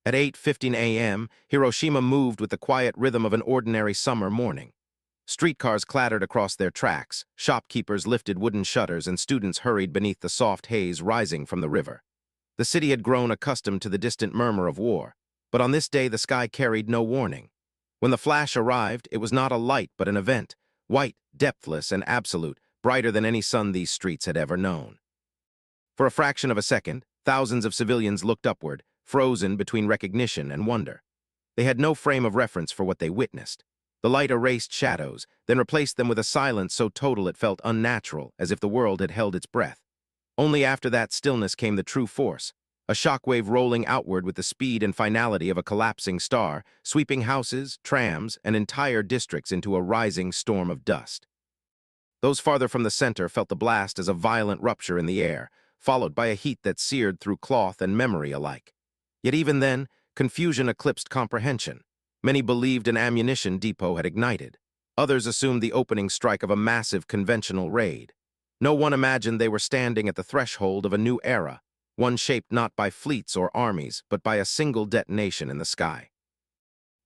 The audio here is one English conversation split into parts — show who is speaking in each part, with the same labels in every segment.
Speaker 1: At 8:15 a.m., Hiroshima moved with the quiet rhythm of an ordinary summer morning. Streetcars clattered across their tracks, shopkeepers lifted wooden shutters, and students hurried beneath the soft haze rising from the river. The city had grown accustomed to the distant murmur of war, but on this day the sky carried no warning. When the flash arrived, it was not a light but an event, white, depthless, and absolute, brighter than any sun these streets had ever known. For a fraction of a second, thousands of civilians looked upward, frozen between recognition and wonder. They had no frame of reference for what they witnessed. The light erased shadows, then replaced them with a silence so total it felt unnatural, as if the world had held its breath. Only after that stillness came the true force, a shockwave rolling outward with the speed and finality of a collapsing star, sweeping houses, trams, and entire districts into a rising storm of dust. Those farther from the center felt the blast as a violent rupture in the air, followed by a heat that seared through cloth and memory alike. Yet even then, confusion eclipsed comprehension. Many believed an ammunition depot had ignited. Others assumed the opening strike of a massive conventional raid. No one imagined they were standing at the threshold of a new era, one shaped not by fleets or armies, but by a single detonation in the sky.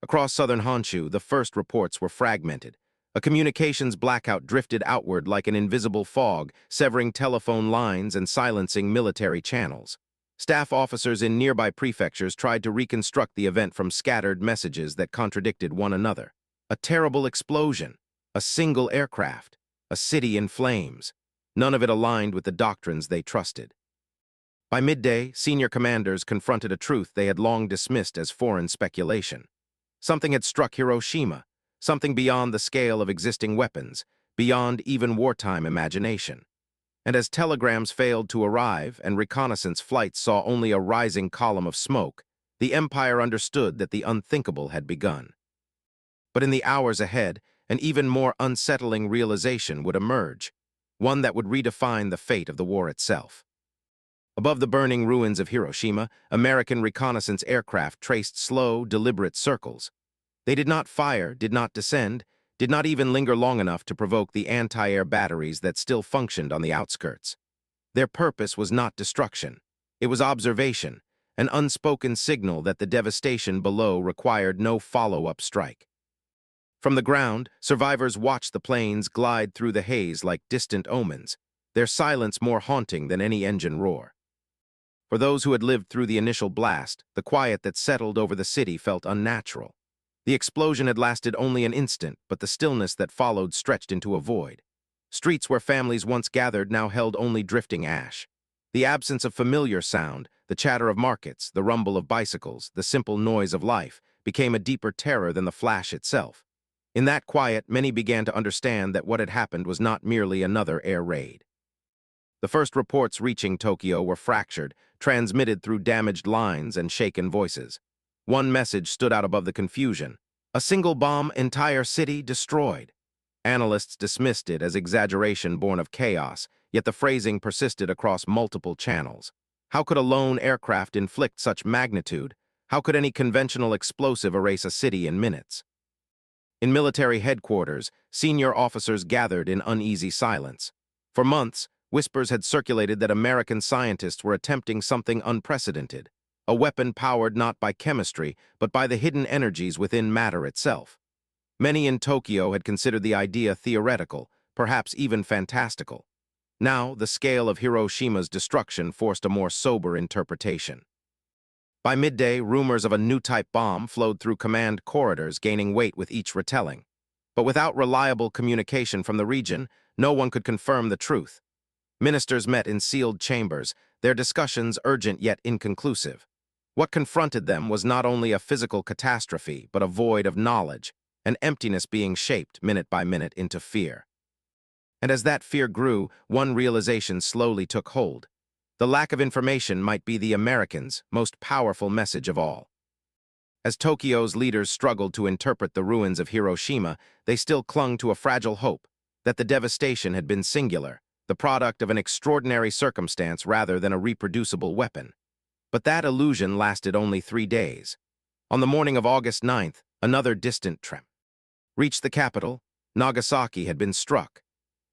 Speaker 1: Across southern Honshu, the first reports were fragmented. A communications blackout drifted outward like an invisible fog, severing telephone lines and silencing military channels. Staff officers in nearby prefectures tried to reconstruct the event from scattered messages that contradicted one another. A terrible explosion, a single aircraft, a city in flames. None of it aligned with the doctrines they trusted. By midday, senior commanders confronted a truth they had long dismissed as foreign speculation. Something had struck Hiroshima, something beyond the scale of existing weapons, beyond even wartime imagination. And as telegrams failed to arrive and reconnaissance flights saw only a rising column of smoke, the Empire understood that the unthinkable had begun. But in the hours ahead, an even more unsettling realization would emerge, one that would redefine the fate of the war itself. Above the burning ruins of Hiroshima, American reconnaissance aircraft traced slow, deliberate circles. They did not fire, did not descend, did not even linger long enough to provoke the anti-air batteries that still functioned on the outskirts. Their purpose was not destruction. It was observation, an unspoken signal that the devastation below required no follow-up strike. From the ground, survivors watched the planes glide through the haze like distant omens, their silence more haunting than any engine roar. For those who had lived through the initial blast, the quiet that settled over the city felt unnatural. The explosion had lasted only an instant, but the stillness that followed stretched into a void. Streets where families once gathered now held only drifting ash. The absence of familiar sound, the chatter of markets, the rumble of bicycles, the simple noise of life, became a deeper terror than the flash itself. In that quiet, many began to understand that what had happened was not merely another air raid. The first reports reaching Tokyo were fractured, transmitted through damaged lines and shaken voices. One message stood out above the confusion. A single bomb, entire city destroyed. Analysts dismissed it as exaggeration born of chaos, yet the phrasing persisted across multiple channels. How could a lone aircraft inflict such magnitude? How could any conventional explosive erase a city in minutes? In military headquarters, senior officers gathered in uneasy silence. For months, whispers had circulated that American scientists were attempting something unprecedented, a weapon powered not by chemistry, but by the hidden energies within matter itself. Many in Tokyo had considered the idea theoretical, perhaps even fantastical. Now, the scale of Hiroshima's destruction forced a more sober interpretation. By midday, rumors of a new type bomb flowed through command corridors, gaining weight with each retelling. But without reliable communication from the region, no one could confirm the truth. Ministers met in sealed chambers, their discussions urgent yet inconclusive. What confronted them was not only a physical catastrophe, but a void of knowledge, an emptiness being shaped minute by minute into fear. And as that fear grew, one realization slowly took hold. The lack of information might be the Americans' most powerful message of all. As Tokyo's leaders struggled to interpret the ruins of Hiroshima, they still clung to a fragile hope that the devastation had been singular, the product of an extraordinary circumstance rather than a reproducible weapon. But that illusion lasted only 3 days. On the morning of August 9th, another distant tremor reached the capital. Nagasaki had been struck.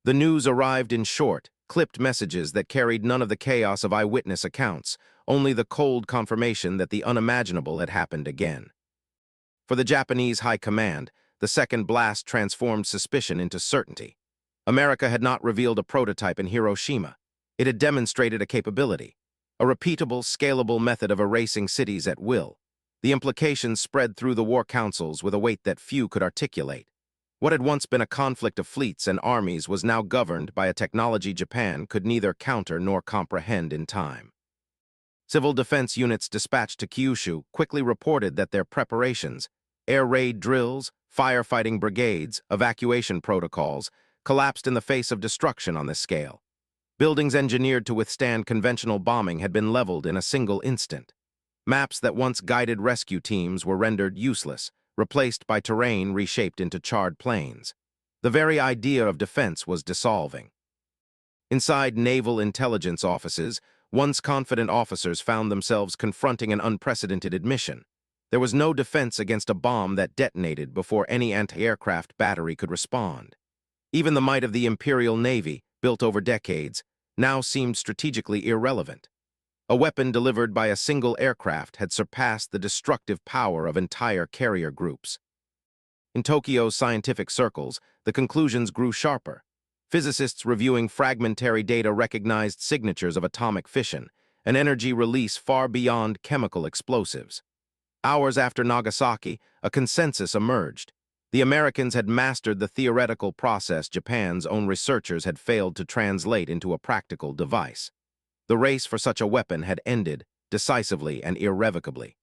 Speaker 1: The news arrived in short, clipped messages that carried none of the chaos of eyewitness accounts, only the cold confirmation that the unimaginable had happened again. For the Japanese high command, the second blast transformed suspicion into certainty. America had not revealed a prototype in Hiroshima. It had demonstrated a capability, a repeatable, scalable method of erasing cities at will. The implications spread through the war councils with a weight that few could articulate. What had once been a conflict of fleets and armies was now governed by a technology Japan could neither counter nor comprehend in time. Civil defense units dispatched to Kyushu quickly reported that their preparations, air raid drills, firefighting brigades, evacuation protocols, collapsed in the face of destruction on this scale. Buildings engineered to withstand conventional bombing had been leveled in a single instant. Maps that once guided rescue teams were rendered useless, replaced by terrain reshaped into charred plains. The very idea of defense was dissolving. Inside naval intelligence offices, once confident officers found themselves confronting an unprecedented admission. There was no defense against a bomb that detonated before any anti-aircraft battery could respond. Even the might of the Imperial Navy, built over decades, now seemed strategically irrelevant. A weapon delivered by a single aircraft had surpassed the destructive power of entire carrier groups. In Tokyo's scientific circles, the conclusions grew sharper. Physicists reviewing fragmentary data recognized signatures of atomic fission, an energy release far beyond chemical explosives. Hours after Nagasaki, a consensus emerged. The Americans had mastered the theoretical process Japan's own researchers had failed to translate into a practical device. The race for such a weapon had ended, decisively and irrevocably.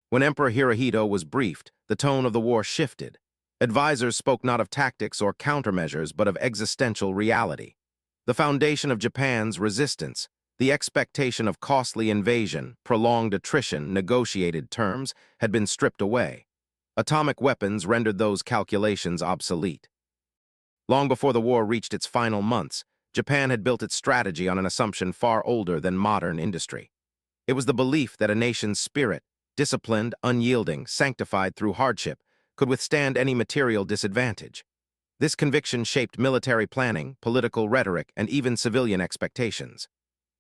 Speaker 1: When Emperor Hirohito was briefed, the tone of the war shifted. Advisors spoke not of tactics or countermeasures, but of existential reality. The foundation of Japan's resistance, the expectation of costly invasion, prolonged attrition, negotiated terms, had been stripped away. Atomic weapons rendered those calculations obsolete. Long before the war reached its final months, Japan had built its strategy on an assumption far older than modern industry. It was the belief that a nation's spirit, disciplined, unyielding, sanctified through hardship, could withstand any material disadvantage. This conviction shaped military planning, political rhetoric, and even civilian expectations.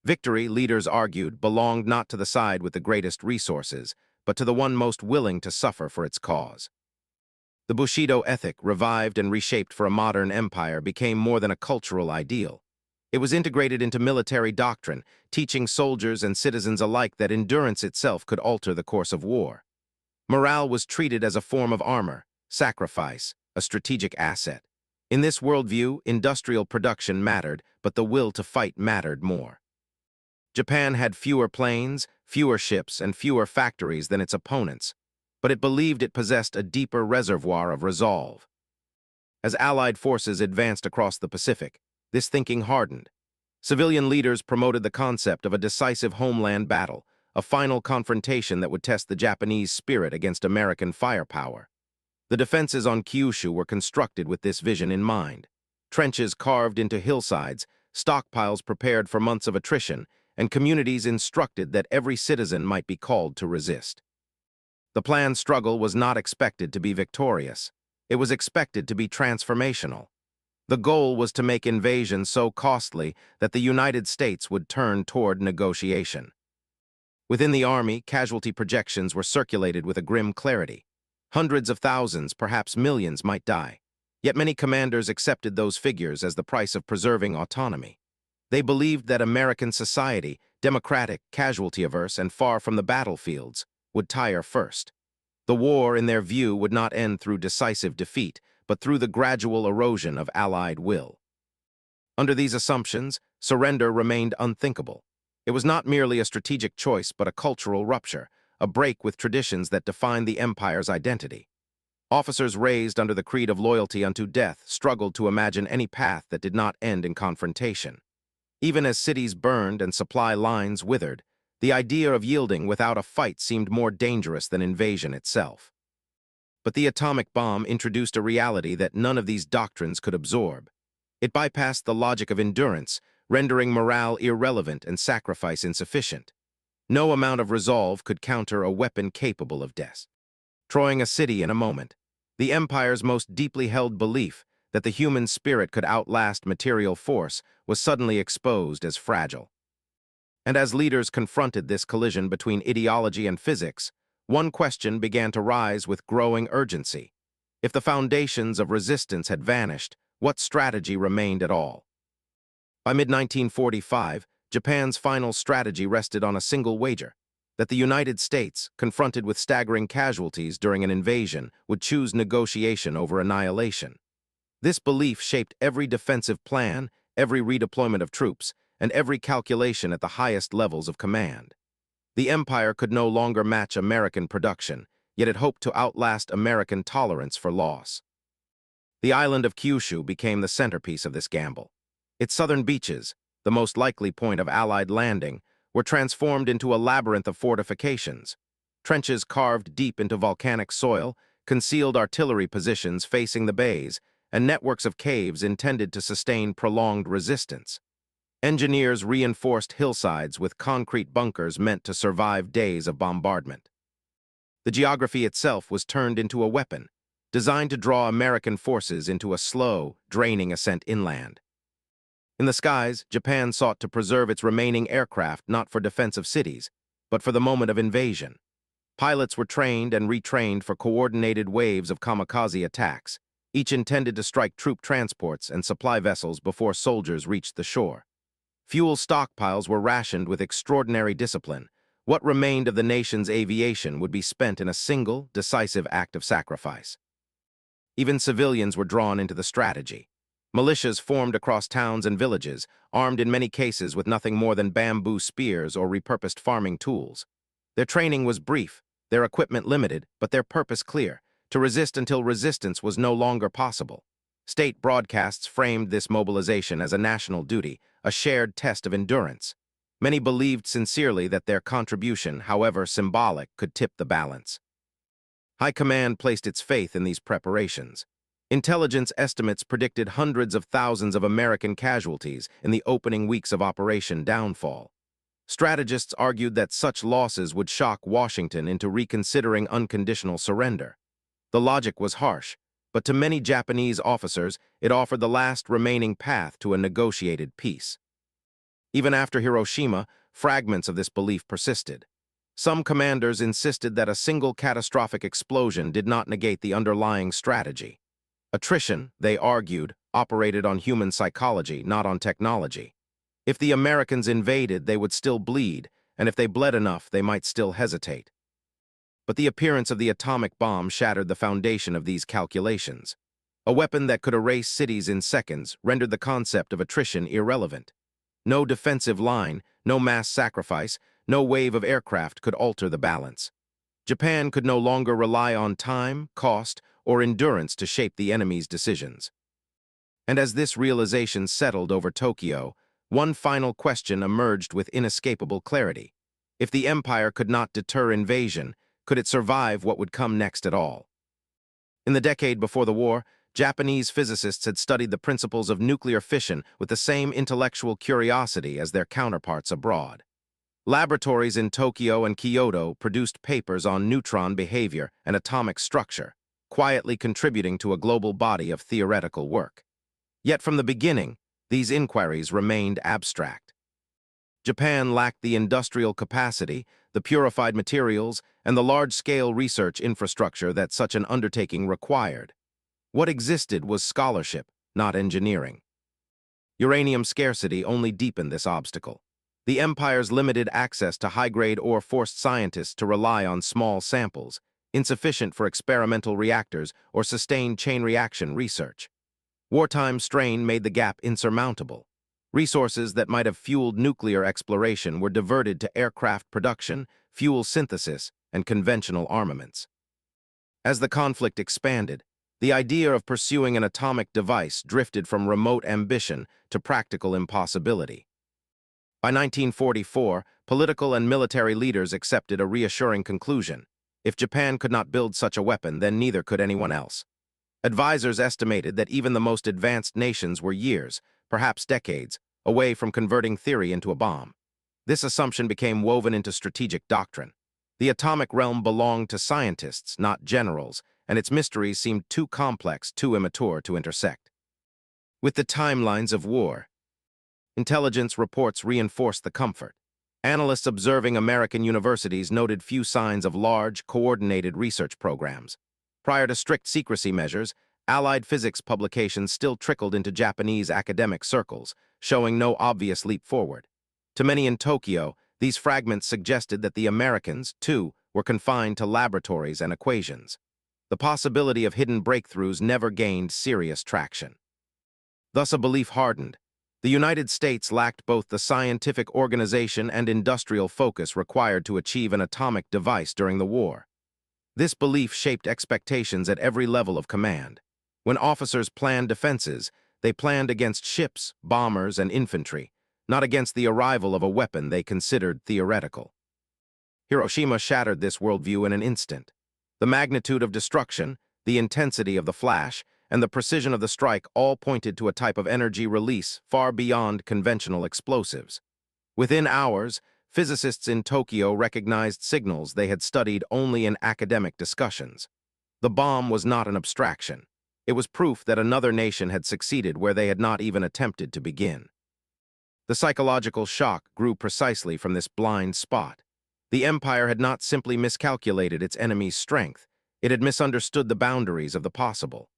Speaker 1: Victory, leaders argued, belonged not to the side with the greatest resources, but to the one most willing to suffer for its cause. The Bushido ethic, revived and reshaped for a modern empire, became more than a cultural ideal. It was integrated into military doctrine, teaching soldiers and citizens alike that endurance itself could alter the course of war. Morale was treated as a form of armor, sacrifice, a strategic asset. In this worldview, industrial production mattered, but the will to fight mattered more. Japan had fewer planes, fewer ships, and fewer factories than its opponents, but it believed it possessed a deeper reservoir of resolve. As Allied forces advanced across the Pacific, this thinking hardened. Civilian leaders promoted the concept of a decisive homeland battle, a final confrontation that would test the Japanese spirit against American firepower. The defenses on Kyushu were constructed with this vision in mind. Trenches carved into hillsides, stockpiles prepared for months of attrition, and communities instructed that every citizen might be called to resist. The planned struggle was not expected to be victorious. It was expected to be transformational. The goal was to make invasion so costly that the United States would turn toward negotiation. Within the army, casualty projections were circulated with a grim clarity. Hundreds of thousands, perhaps millions, might die. Yet many commanders accepted those figures as the price of preserving autonomy. They believed that American society, democratic, casualty-averse, and far from the battlefields, would tire first. The war, in their view, would not end through decisive defeat, but through the gradual erosion of Allied will. Under these assumptions, surrender remained unthinkable. It was not merely a strategic choice, but a cultural rupture, a break with traditions that defined the empire's identity. Officers raised under the creed of loyalty unto death struggled to imagine any path that did not end in confrontation. Even as cities burned and supply lines withered, the idea of yielding without a fight seemed more dangerous than invasion itself. But the atomic bomb introduced a reality that none of these doctrines could absorb. It bypassed the logic of endurance, rendering morale irrelevant and sacrifice insufficient. No amount of resolve could counter a weapon capable of destroying a city in a moment. The empire's most deeply held belief, that the human spirit could outlast material force was suddenly exposed as fragile. And as leaders confronted this collision between ideology and physics, one question began to rise with growing urgency. If the foundations of resistance had vanished, what strategy remained at all? By mid-1945, Japan's final strategy rested on a single wager: that the United States, confronted with staggering casualties during an invasion, would choose negotiation over annihilation. This belief shaped every defensive plan, every redeployment of troops, and every calculation at the highest levels of command. The empire could no longer match American production, yet it hoped to outlast American tolerance for loss. The island of Kyushu became the centerpiece of this gamble. Its southern beaches, the most likely point of Allied landing, were transformed into a labyrinth of fortifications. Trenches carved deep into volcanic soil, concealed artillery positions facing the bays, and networks of caves intended to sustain prolonged resistance. Engineers reinforced hillsides with concrete bunkers meant to survive days of bombardment. The geography itself was turned into a weapon, designed to draw American forces into a slow, draining ascent inland. In the skies, Japan sought to preserve its remaining aircraft not for defense of cities, but for the moment of invasion. Pilots were trained and retrained for coordinated waves of kamikaze attacks, each intended to strike troop transports and supply vessels before soldiers reached the shore. Fuel stockpiles were rationed with extraordinary discipline. What remained of the nation's aviation would be spent in a single, decisive act of sacrifice. Even civilians were drawn into the strategy. Militias formed across towns and villages, armed in many cases with nothing more than bamboo spears or repurposed farming tools. Their training was brief, their equipment limited, but their purpose clear: to resist until resistance was no longer possible. State broadcasts framed this mobilization as a national duty, a shared test of endurance. Many believed sincerely that their contribution, however symbolic, could tip the balance. High Command placed its faith in these preparations. Intelligence estimates predicted hundreds of thousands of American casualties in the opening weeks of Operation Downfall. Strategists argued that such losses would shock Washington into reconsidering unconditional surrender. The logic was harsh, but to many Japanese officers, it offered the last remaining path to a negotiated peace. Even after Hiroshima, fragments of this belief persisted. Some commanders insisted that a single catastrophic explosion did not negate the underlying strategy. Attrition, they argued, operated on human psychology, not on technology. If the Americans invaded, they would still bleed, and if they bled enough, they might still hesitate. But the appearance of the atomic bomb shattered the foundation of these calculations. A weapon that could erase cities in seconds rendered the concept of attrition irrelevant. No defensive line, no mass sacrifice, no wave of aircraft could alter the balance. Japan could no longer rely on time, cost, or endurance to shape the enemy's decisions. And as this realization settled over Tokyo, one final question emerged with inescapable clarity. If the empire could not deter invasion, could it survive what would come next at all? In the decade before the war, Japanese physicists had studied the principles of nuclear fission with the same intellectual curiosity as their counterparts abroad. Laboratories in Tokyo and Kyoto produced papers on neutron behavior and atomic structure, quietly contributing to a global body of theoretical work. Yet from the beginning, these inquiries remained abstract. Japan lacked the industrial capacity, the purified materials, and the large-scale research infrastructure that such an undertaking required. What existed was scholarship, not engineering. Uranium scarcity only deepened this obstacle. The empire's limited access to high-grade ore forced scientists to rely on small samples, insufficient for experimental reactors or sustained chain reaction research. Wartime strain made the gap insurmountable. Resources that might have fueled nuclear exploration were diverted to aircraft production, fuel synthesis, and conventional armaments. As the conflict expanded, the idea of pursuing an atomic device drifted from remote ambition to practical impossibility. By 1944, political and military leaders accepted a reassuring conclusion: if Japan could not build such a weapon, then neither could anyone else. Advisors estimated that even the most advanced nations were years, perhaps decades, away from converting theory into a bomb. This assumption became woven into strategic doctrine. The atomic realm belonged to scientists, not generals, and its mysteries seemed too complex, too immature to intersect. With the timelines of war, intelligence reports reinforced the comfort. Analysts observing American universities noted few signs of large, coordinated research programs. Prior to strict secrecy measures, Allied physics publications still trickled into Japanese academic circles, showing no obvious leap forward. To many in Tokyo, these fragments suggested that the Americans, too, were confined to laboratories and equations. The possibility of hidden breakthroughs never gained serious traction. Thus a belief hardened. The United States lacked both the scientific organization and industrial focus required to achieve an atomic device during the war. This belief shaped expectations at every level of command. When officers planned defenses, they planned against ships, bombers, and infantry, not against the arrival of a weapon they considered theoretical. Hiroshima shattered this worldview in an instant. The magnitude of destruction, the intensity of the flash, and the precision of the strike all pointed to a type of energy release far beyond conventional explosives. Within hours, physicists in Tokyo recognized signals they had studied only in academic discussions. The bomb was not an abstraction. It was proof that another nation had succeeded where they had not even attempted to begin. The psychological shock grew precisely from this blind spot. The empire had not simply miscalculated its enemy's strength, it had misunderstood the boundaries of the possible.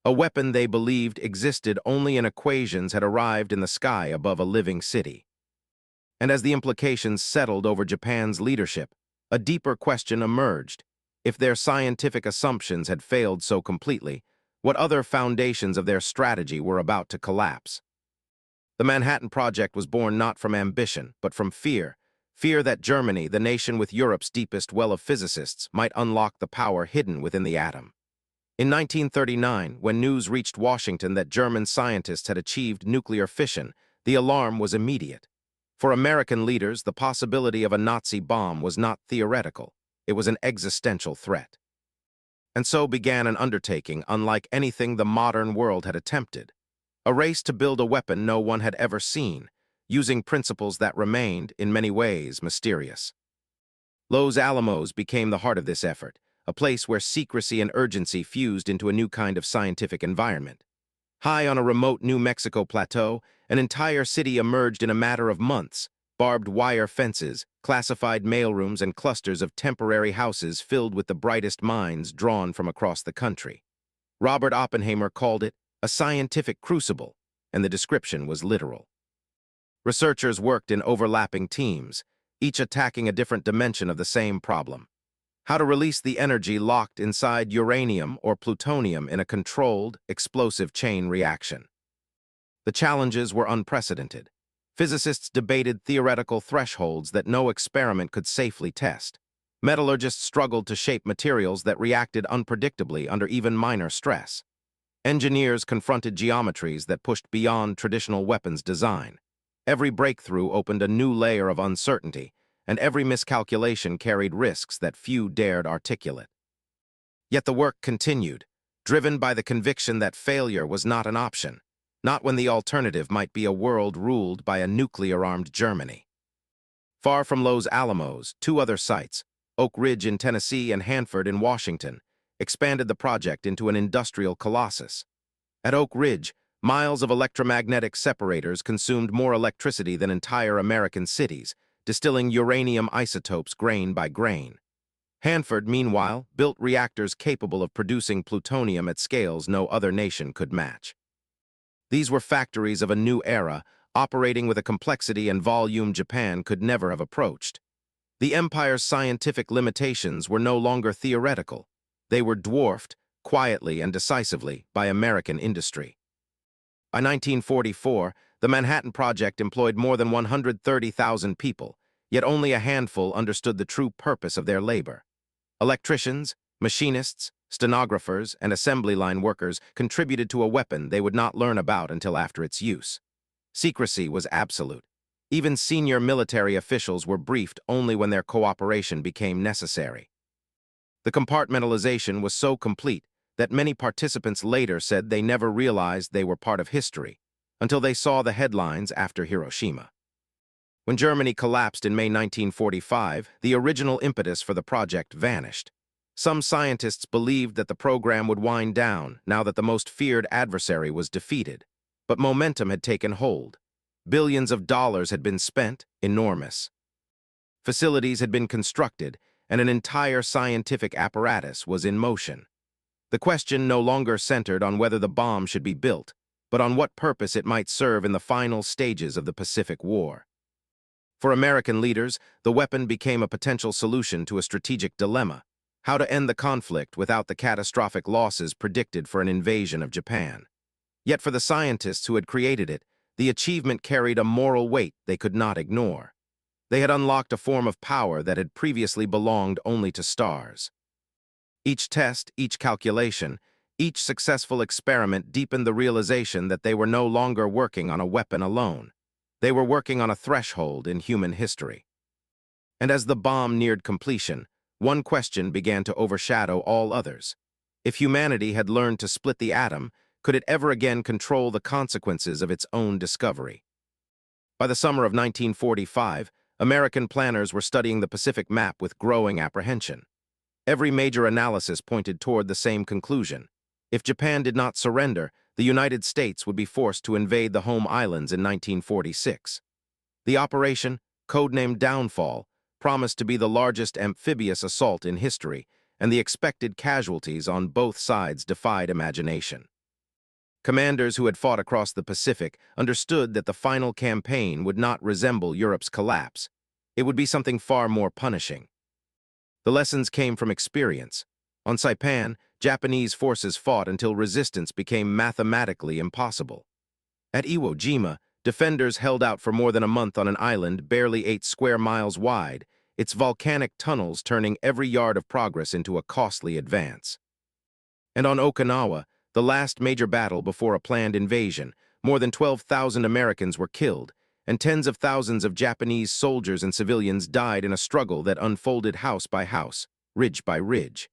Speaker 1: A weapon they believed existed only in equations had arrived in the sky above a living city. And as the implications settled over Japan's leadership, a deeper question emerged. If their scientific assumptions had failed so completely, what other foundations of their strategy were about to collapse? The Manhattan Project was born not from ambition, but from fear. Fear that Germany, the nation with Europe's deepest well of physicists, might unlock the power hidden within the atom. In 1939, when news reached Washington that German scientists had achieved nuclear fission, the alarm was immediate. For American leaders, the possibility of a Nazi bomb was not theoretical. It was an existential threat. And so began an undertaking unlike anything the modern world had attempted. A race to build a weapon no one had ever seen, using principles that remained, in many ways, mysterious. Los Alamos became the heart of this effort, a place where secrecy and urgency fused into a new kind of scientific environment. High on a remote New Mexico plateau, an entire city emerged in a matter of months. Barbed wire fences, classified mailrooms, and clusters of temporary houses filled with the brightest minds drawn from across the country. Robert Oppenheimer called it a scientific crucible, and the description was literal. Researchers worked in overlapping teams, each attacking a different dimension of the same problem: how to release the energy locked inside uranium or plutonium in a controlled, explosive chain reaction. The challenges were unprecedented. Physicists debated theoretical thresholds that no experiment could safely test. Metallurgists struggled to shape materials that reacted unpredictably under even minor stress. Engineers confronted geometries that pushed beyond traditional weapons design. Every breakthrough opened a new layer of uncertainty, and every miscalculation carried risks that few dared articulate. Yet the work continued, driven by the conviction that failure was not an option, not when the alternative might be a world ruled by a nuclear-armed Germany. Far from Los Alamos, two other sites, Oak Ridge in Tennessee and Hanford in Washington, expanded the project into an industrial colossus. At Oak Ridge, miles of electromagnetic separators consumed more electricity than entire American cities, distilling uranium isotopes grain by grain. Hanford, meanwhile, built reactors capable of producing plutonium at scales no other nation could match. These were factories of a new era, operating with a complexity and volume Japan could never have approached. The empire's scientific limitations were no longer theoretical. They were dwarfed, quietly and decisively, by American industry. By 1944, the Manhattan Project employed more than 130,000 people, yet only a handful understood the true purpose of their labor. Electricians, machinists, stenographers, and assembly line workers contributed to a weapon they would not learn about until after its use. Secrecy was absolute. Even senior military officials were briefed only when their cooperation became necessary. The compartmentalization was so complete that many participants later said they never realized they were part of history until they saw the headlines after Hiroshima. When Germany collapsed in May 1945, the original impetus for the project vanished. Some scientists believed that the program would wind down now that the most feared adversary was defeated. But momentum had taken hold. Billions of dollars had been spent, enormous. Facilities had been constructed, and an entire scientific apparatus was in motion. The question no longer centered on whether the bomb should be built, but on what purpose it might serve in the final stages of the Pacific War. For American leaders, the weapon became a potential solution to a strategic dilemma: how to end the conflict without the catastrophic losses predicted for an invasion of Japan. Yet for the scientists who had created it, the achievement carried a moral weight they could not ignore. They had unlocked a form of power that had previously belonged only to stars. Each test, each calculation, each successful experiment deepened the realization that they were no longer working on a weapon alone. They were working on a threshold in human history. And as the bomb neared completion, one question began to overshadow all others. If humanity had learned to split the atom, could it ever again control the consequences of its own discovery? By the summer of 1945, American planners were studying the Pacific map with growing apprehension. Every major analysis pointed toward the same conclusion. If Japan did not surrender, the United States would be forced to invade the home islands in 1946. The operation, codenamed Downfall, promised to be the largest amphibious assault in history, and the expected casualties on both sides defied imagination. Commanders who had fought across the Pacific understood that the final campaign would not resemble Europe's collapse. It would be something far more punishing. The lessons came from experience. On Saipan, Japanese forces fought until resistance became mathematically impossible. At Iwo Jima, defenders held out for more than a month on an island barely 8 square miles wide, its volcanic tunnels turning every yard of progress into a costly advance. And on Okinawa, the last major battle before a planned invasion, more than 12,000 Americans were killed, and tens of thousands of Japanese soldiers and civilians died in a struggle that unfolded house by house, ridge by ridge.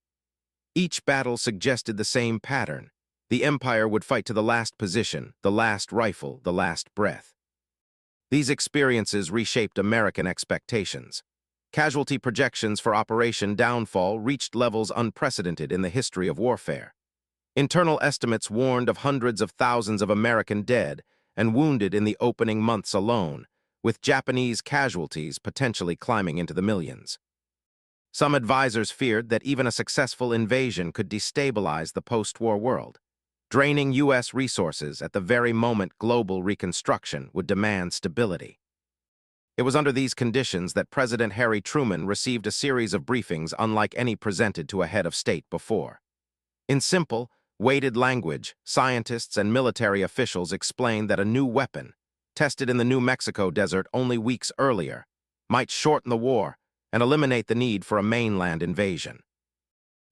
Speaker 1: Each battle suggested the same pattern. The empire would fight to the last position, the last rifle, the last breath. These experiences reshaped American expectations. Casualty projections for Operation Downfall reached levels unprecedented in the history of warfare. Internal estimates warned of hundreds of thousands of American dead and wounded in the opening months alone, with Japanese casualties potentially climbing into the millions. Some advisors feared that even a successful invasion could destabilize the post-war world, draining U.S. resources at the very moment global reconstruction would demand stability. It was under these conditions that President Harry Truman received a series of briefings unlike any presented to a head of state before. In simple, weighted language, scientists and military officials explained that a new weapon, tested in the New Mexico desert only weeks earlier, might shorten the war and eliminate the need for a mainland invasion.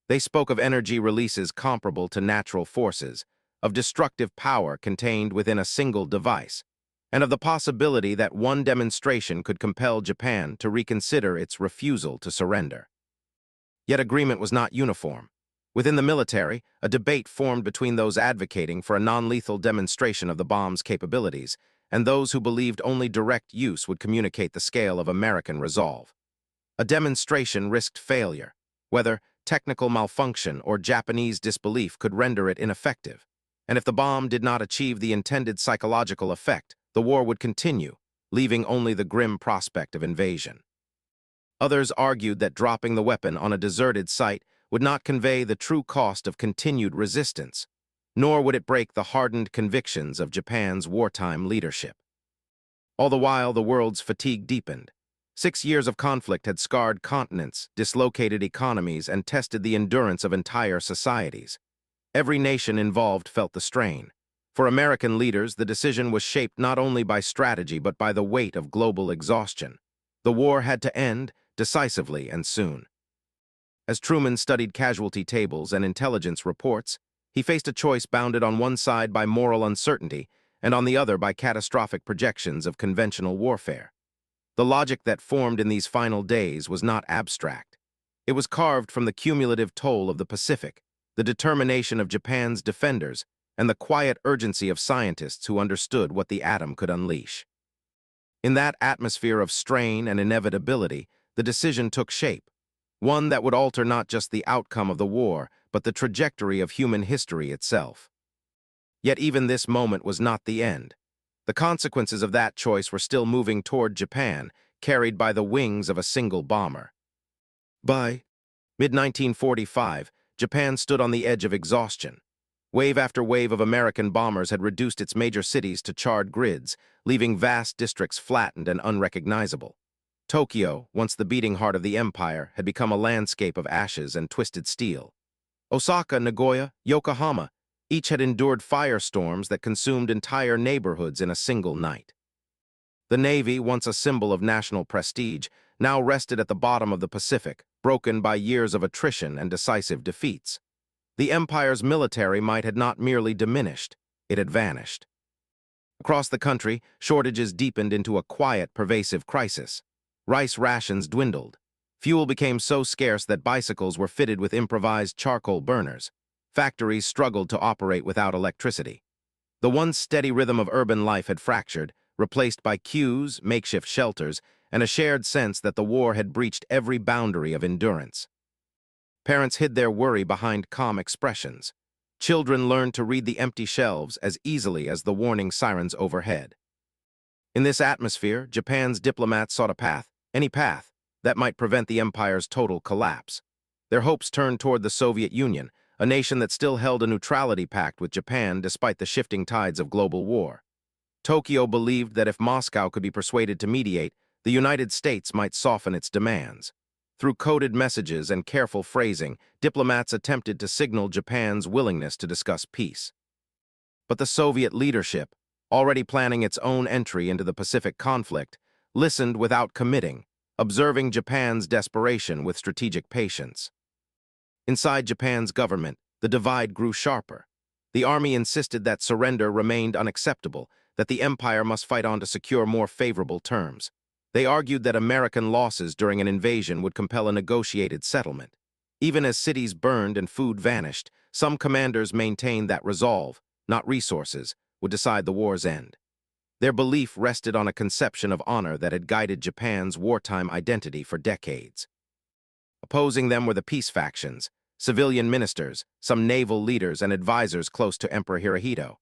Speaker 1: They spoke of energy releases comparable to natural forces, of destructive power contained within a single device, and of the possibility that one demonstration could compel Japan to reconsider its refusal to surrender. Yet agreement was not uniform. Within the military, a debate formed between those advocating for a non-lethal demonstration of the bomb's capabilities and those who believed only direct use would communicate the scale of American resolve. A demonstration risked failure, whether technical malfunction or Japanese disbelief could render it ineffective, and if the bomb did not achieve the intended psychological effect, the war would continue, leaving only the grim prospect of invasion. Others argued that dropping the weapon on a deserted site would not convey the true cost of continued resistance, nor would it break the hardened convictions of Japan's wartime leadership. All the while, the world's fatigue deepened. 6 years of conflict had scarred continents, dislocated economies, and tested the endurance of entire societies. Every nation involved felt the strain. For American leaders, the decision was shaped not only by strategy but by the weight of global exhaustion. The war had to end decisively and soon. As Truman studied casualty tables and intelligence reports, he faced a choice bounded on one side by moral uncertainty and on the other by catastrophic projections of conventional warfare. The logic that formed in these final days was not abstract. It was carved from the cumulative toll of the Pacific, the determination of Japan's defenders, and the quiet urgency of scientists who understood what the atom could unleash. In that atmosphere of strain and inevitability, the decision took shape, one that would alter not just the outcome of the war, but the trajectory of human history itself. Yet even this moment was not the end. The consequences of that choice were still moving toward Japan, carried by the wings of a single bomber. By mid-1945, Japan stood on the edge of exhaustion. Wave after wave of American bombers had reduced its major cities to charred grids, leaving vast districts flattened and unrecognizable. Tokyo, once the beating heart of the empire, had become a landscape of ashes and twisted steel. Osaka, Nagoya, Yokohama, each had endured firestorms that consumed entire neighborhoods in a single night. The Navy, once a symbol of national prestige, now rested at the bottom of the Pacific, broken by years of attrition and decisive defeats. The empire's military might had not merely diminished, it had vanished. Across the country, shortages deepened into a quiet, pervasive crisis. Rice rations dwindled. Fuel became so scarce that bicycles were fitted with improvised charcoal burners. Factories struggled to operate without electricity. The once steady rhythm of urban life had fractured, replaced by queues, makeshift shelters, and a shared sense that the war had breached every boundary of endurance. Parents hid their worry behind calm expressions. Children learned to read the empty shelves as easily as the warning sirens overhead. In this atmosphere, Japan's diplomats sought a path, any path, that might prevent the empire's total collapse. Their hopes turned toward the Soviet Union, a nation that still held a neutrality pact with Japan despite the shifting tides of global war. Tokyo believed that if Moscow could be persuaded to mediate, the United States might soften its demands. Through coded messages and careful phrasing, diplomats attempted to signal Japan's willingness to discuss peace. But the Soviet leadership, already planning its own entry into the Pacific conflict, listened without committing, observing Japan's desperation with strategic patience. Inside Japan's government, the divide grew sharper. The army insisted that surrender remained unacceptable, that the empire must fight on to secure more favorable terms. They argued that American losses during an invasion would compel a negotiated settlement. Even as cities burned and food vanished, some commanders maintained that resolve, not resources, would decide the war's end. Their belief rested on a conception of honor that had guided Japan's wartime identity for decades. Opposing them were the peace factions, civilian ministers, some naval leaders and advisors close to Emperor Hirohito.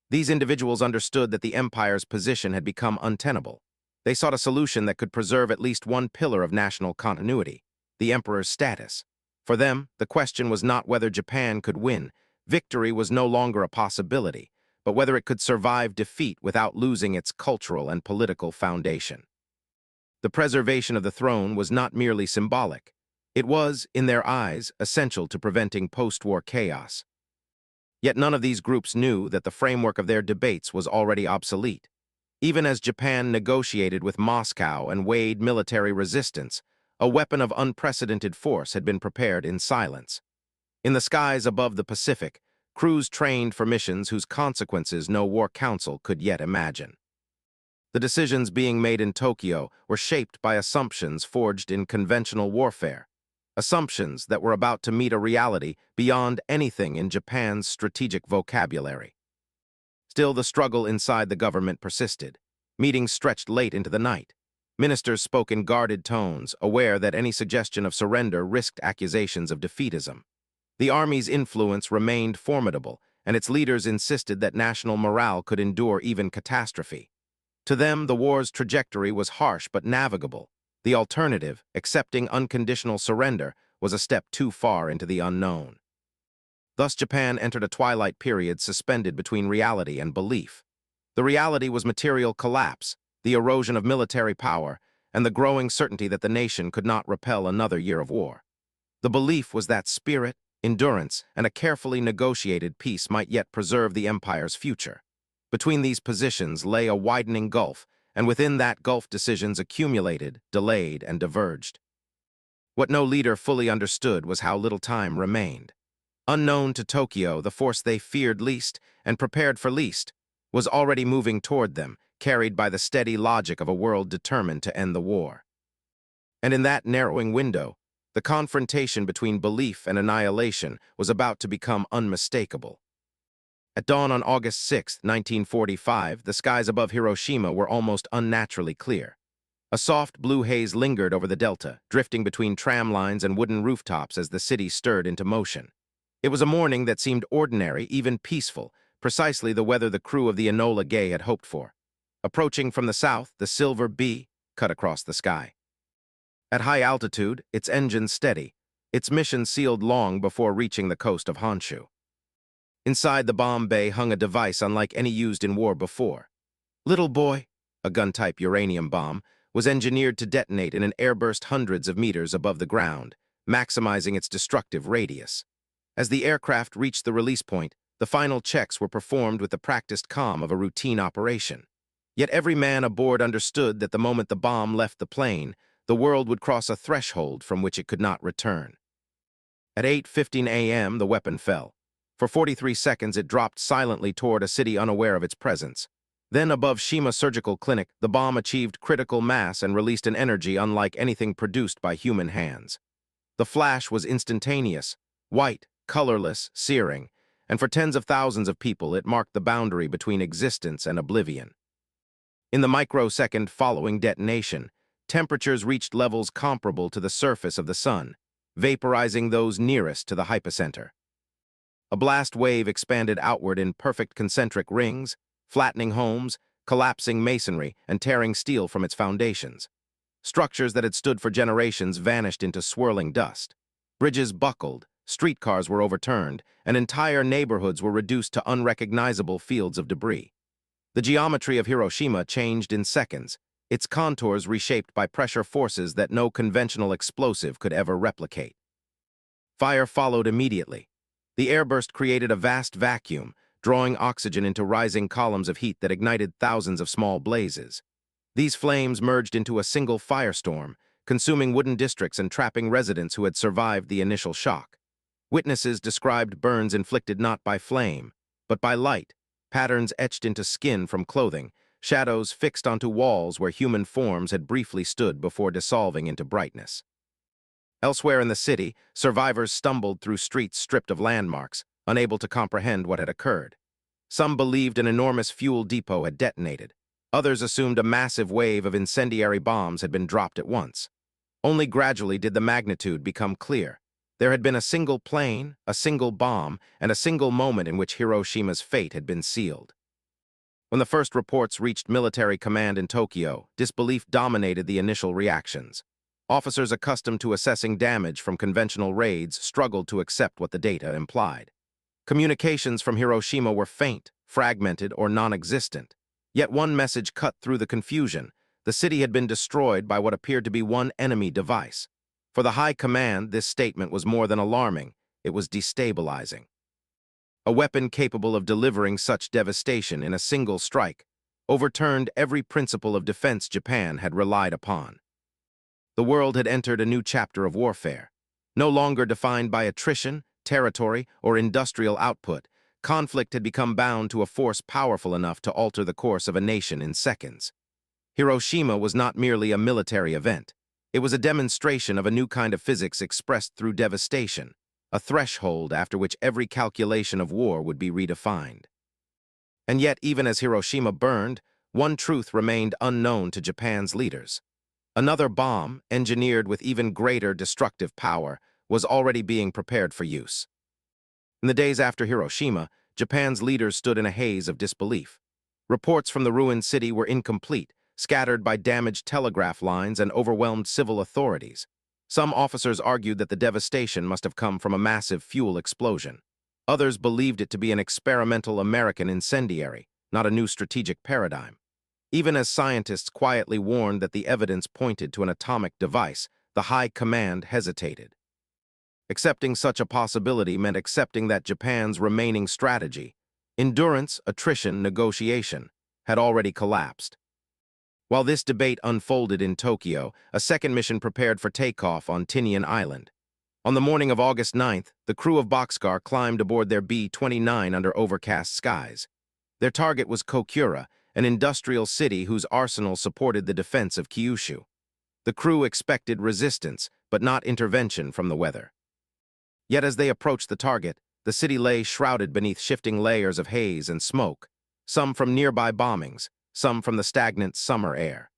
Speaker 1: These individuals understood that the empire's position had become untenable. They sought a solution that could preserve at least one pillar of national continuity, the emperor's status. For them, the question was not whether Japan could win. Victory was no longer a possibility, but whether it could survive defeat without losing its cultural and political foundation. The preservation of the throne was not merely symbolic. It was, in their eyes, essential to preventing post-war chaos. Yet none of these groups knew that the framework of their debates was already obsolete. Even as Japan negotiated with Moscow and weighed military resistance, a weapon of unprecedented force had been prepared in silence. In the skies above the Pacific, crews trained for missions whose consequences no war council could yet imagine. The decisions being made in Tokyo were shaped by assumptions forged in conventional warfare, assumptions that were about to meet a reality beyond anything in Japan's strategic vocabulary. Still, the struggle inside the government persisted. Meetings stretched late into the night. Ministers spoke in guarded tones, aware that any suggestion of surrender risked accusations of defeatism. The army's influence remained formidable, and its leaders insisted that national morale could endure even catastrophe. To them, the war's trajectory was harsh but navigable. The alternative, accepting unconditional surrender, was a step too far into the unknown. Thus, Japan entered a twilight period suspended between reality and belief. The reality was material collapse, the erosion of military power, and the growing certainty that the nation could not repel another year of war. The belief was that spirit, endurance, and a carefully negotiated peace might yet preserve the empire's future. Between these positions lay a widening gulf, and within that gulf decisions accumulated, delayed, and diverged. What no leader fully understood was how little time remained. Unknown to Tokyo, the force they feared least and prepared for least was already moving toward them, carried by the steady logic of a world determined to end the war. And in that narrowing window, the confrontation between belief and annihilation was about to become unmistakable. At dawn on August 6, 1945, the skies above Hiroshima were almost unnaturally clear. A soft blue haze lingered over the delta, drifting between tram lines and wooden rooftops as the city stirred into motion. It was a morning that seemed ordinary, even peaceful, precisely the weather the crew of the Enola Gay had hoped for. Approaching from the south, the Silver Bee cut across the sky. At high altitude, its engines steady, its mission sealed long before reaching the coast of Honshu. Inside the bomb bay hung a device unlike any used in war before. Little Boy, a gun-type uranium bomb, was engineered to detonate in an airburst hundreds of meters above the ground, maximizing its destructive radius. As the aircraft reached the release point, the final checks were performed with the practiced calm of a routine operation. Yet every man aboard understood that the moment the bomb left the plane, the world would cross a threshold from which it could not return. At 8:15 a.m., the weapon fell. For 43 seconds, it dropped silently toward a city unaware of its presence. Then, above Shima Surgical Clinic, the bomb achieved critical mass and released an energy unlike anything produced by human hands. The flash was instantaneous, white, colorless, searing, and for tens of thousands of people, it marked the boundary between existence and oblivion. In the microsecond following detonation, temperatures reached levels comparable to the surface of the sun, vaporizing those nearest to the hypocenter. A blast wave expanded outward in perfect concentric rings, flattening homes, collapsing masonry, and tearing steel from its foundations. Structures that had stood for generations vanished into swirling dust. Bridges buckled, streetcars were overturned, and entire neighborhoods were reduced to unrecognizable fields of debris. The geometry of Hiroshima changed in seconds, its contours reshaped by pressure forces that no conventional explosive could ever replicate. Fire followed immediately. The airburst created a vast vacuum, drawing oxygen into rising columns of heat that ignited thousands of small blazes. These flames merged into a single firestorm, consuming wooden districts and trapping residents who had survived the initial shock. Witnesses described burns inflicted not by flame, but by light, patterns etched into skin from clothing, shadows fixed onto walls where human forms had briefly stood before dissolving into brightness. Elsewhere in the city, survivors stumbled through streets stripped of landmarks, unable to comprehend what had occurred. Some believed an enormous fuel depot had detonated. Others assumed a massive wave of incendiary bombs had been dropped at once. Only gradually did the magnitude become clear. There had been a single plane, a single bomb, and a single moment in which Hiroshima's fate had been sealed. When the first reports reached military command in Tokyo, disbelief dominated the initial reactions. Officers accustomed to assessing damage from conventional raids struggled to accept what the data implied. Communications from Hiroshima were faint, fragmented, or non-existent. Yet one message cut through the confusion. The city had been destroyed by what appeared to be one enemy device. For the high command, this statement was more than alarming. It was destabilizing. A weapon capable of delivering such devastation in a single strike overturned every principle of defense Japan had relied upon. The world had entered a new chapter of warfare. No longer defined by attrition, territory, or industrial output, conflict had become bound to a force powerful enough to alter the course of a nation in seconds. Hiroshima was not merely a military event. It was a demonstration of a new kind of physics expressed through devastation, a threshold after which every calculation of war would be redefined. And yet, even as Hiroshima burned, one truth remained unknown to Japan's leaders. Another bomb, engineered with even greater destructive power, was already being prepared for use. In the days after Hiroshima, Japan's leaders stood in a haze of disbelief. Reports from the ruined city were incomplete, scattered by damaged telegraph lines and overwhelmed civil authorities. Some officers argued that the devastation must have come from a massive fuel explosion. Others believed it to be an experimental American incendiary, not a new strategic paradigm. Even as scientists quietly warned that the evidence pointed to an atomic device, the high command hesitated. Accepting such a possibility meant accepting that Japan's remaining strategy, endurance, attrition, negotiation, had already collapsed. While this debate unfolded in Tokyo, a second mission prepared for takeoff on Tinian Island. On the morning of August 9th, the crew of Boxcar climbed aboard their B-29 under overcast skies. Their target was Kokura, an industrial city whose arsenal supported the defense of Kyushu. The crew expected resistance, but not intervention from the weather. Yet as they approached the target, the city lay shrouded beneath shifting layers of haze and smoke, some from nearby bombings, some from the stagnant summer air.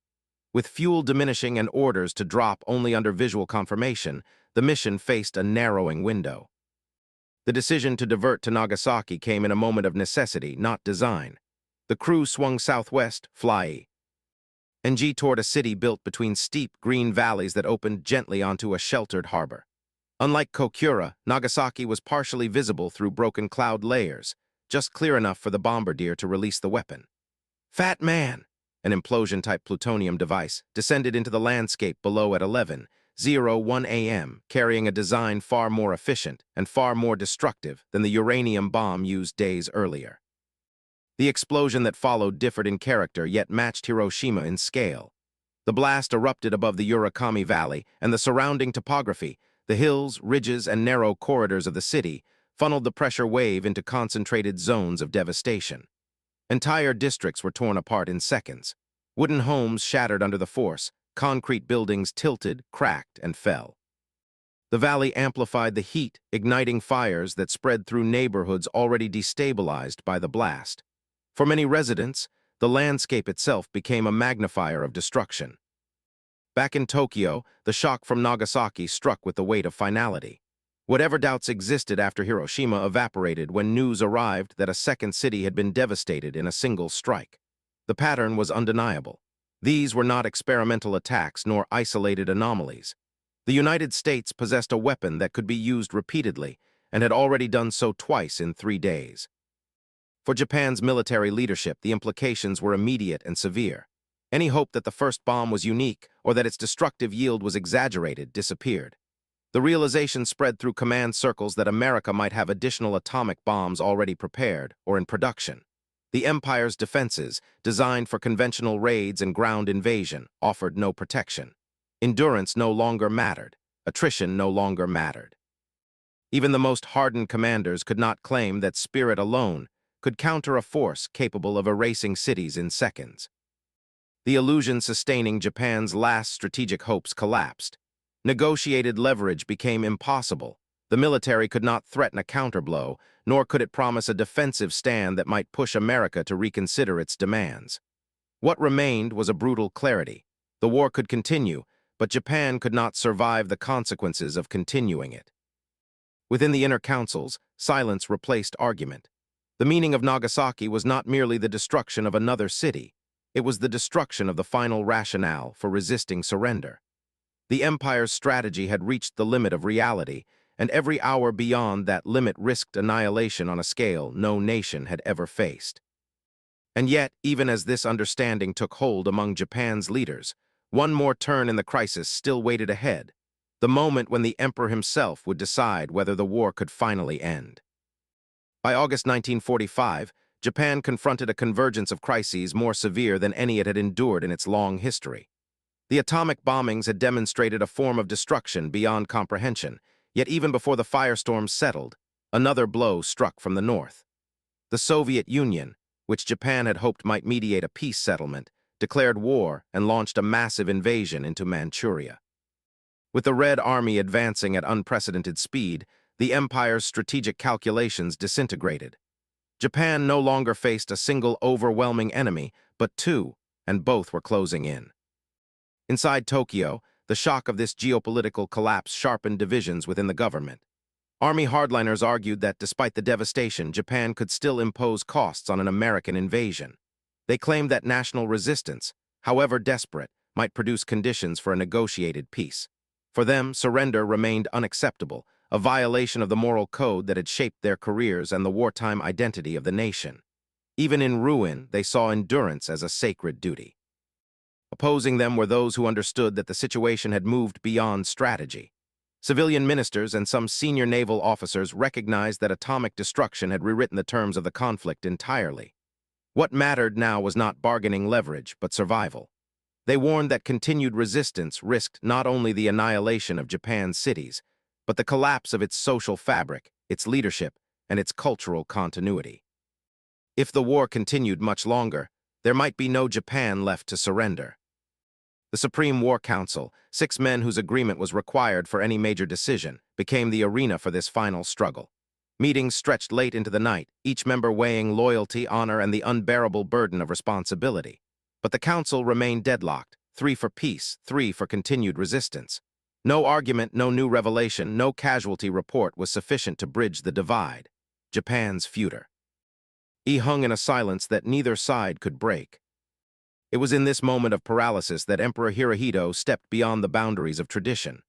Speaker 1: With fuel diminishing and orders to drop only under visual confirmation, the mission faced a narrowing window. The decision to divert to Nagasaki came in a moment of necessity, not design. The crew swung southwest, NG toward a city built between steep green valleys that opened gently onto a sheltered harbor. Unlike Kokura, Nagasaki was partially visible through broken cloud layers, just clear enough for the bombardier to release the weapon. Fat Man, an implosion-type plutonium device, descended into the landscape below at 11:01 a.m., carrying a design far more efficient and far more destructive than the uranium bomb used days earlier. The explosion that followed differed in character, yet matched Hiroshima in scale. The blast erupted above the Urakami Valley, and the surrounding topography, the hills, ridges, and narrow corridors of the city, funneled the pressure wave into concentrated zones of devastation. Entire districts were torn apart in seconds. Wooden homes shattered under the force, concrete buildings tilted, cracked, and fell. The valley amplified the heat, igniting fires that spread through neighborhoods already destabilized by the blast. For many residents, the landscape itself became a magnifier of destruction. Back in Tokyo, the shock from Nagasaki struck with the weight of finality. Whatever doubts existed after Hiroshima evaporated when news arrived that a second city had been devastated in a single strike. The pattern was undeniable. These were not experimental attacks nor isolated anomalies. The United States possessed a weapon that could be used repeatedly and had already done so twice in 3 days. For Japan's military leadership, the implications were immediate and severe. Any hope that the first bomb was unique or that its destructive yield was exaggerated disappeared. The realization spread through command circles that America might have additional atomic bombs already prepared or in production. The Empire's defenses, designed for conventional raids and ground invasion, offered no protection. Endurance no longer mattered. Attrition no longer mattered. Even the most hardened commanders could not claim that spirit alone could counter a force capable of erasing cities in seconds. The illusion sustaining Japan's last strategic hopes collapsed. Negotiated leverage became impossible. The military could not threaten a counterblow, nor could it promise a defensive stand that might push America to reconsider its demands. What remained was a brutal clarity. The war could continue, but Japan could not survive the consequences of continuing it. Within the inner councils, silence replaced argument. The meaning of Nagasaki was not merely the destruction of another city. It was the destruction of the final rationale for resisting surrender. The Empire's strategy had reached the limit of reality, and every hour beyond that limit risked annihilation on a scale no nation had ever faced. And yet, even as this understanding took hold among Japan's leaders, one more turn in the crisis still waited ahead, the moment when the emperor himself would decide whether the war could finally end. By August 1945, Japan confronted a convergence of crises more severe than any it had endured in its long history. The atomic bombings had demonstrated a form of destruction beyond comprehension, yet even before the firestorms settled, another blow struck from the north. The Soviet Union, which Japan had hoped might mediate a peace settlement, declared war and launched a massive invasion into Manchuria. With the Red Army advancing at unprecedented speed, the Empire's strategic calculations disintegrated. Japan no longer faced a single overwhelming enemy, but two, and both were closing in. Inside Tokyo, the shock of this geopolitical collapse sharpened divisions within the government. Army hardliners argued that despite the devastation, Japan could still impose costs on an American invasion. They claimed that national resistance, however desperate, might produce conditions for a negotiated peace. For them, surrender remained unacceptable, a violation of the moral code that had shaped their careers and the wartime identity of the nation. Even in ruin, they saw endurance as a sacred duty. Opposing them were those who understood that the situation had moved beyond strategy. Civilian ministers and some senior naval officers recognized that atomic destruction had rewritten the terms of the conflict entirely. What mattered now was not bargaining leverage, but survival. They warned that continued resistance risked not only the annihilation of Japan's cities, but the collapse of its social fabric, its leadership, and its cultural continuity. If the war continued much longer, there might be no Japan left to surrender. The Supreme War Council, 6 men whose agreement was required for any major decision, became the arena for this final struggle. Meetings stretched late into the night, each member weighing loyalty, honor, and the unbearable burden of responsibility. But the council remained deadlocked, 3 for peace, 3 for continued resistance. No argument, no new revelation, no casualty report was sufficient to bridge the divide. Japan's future. He hung in a silence that neither side could break. It was in this moment of paralysis that Emperor Hirohito stepped beyond the boundaries of tradition.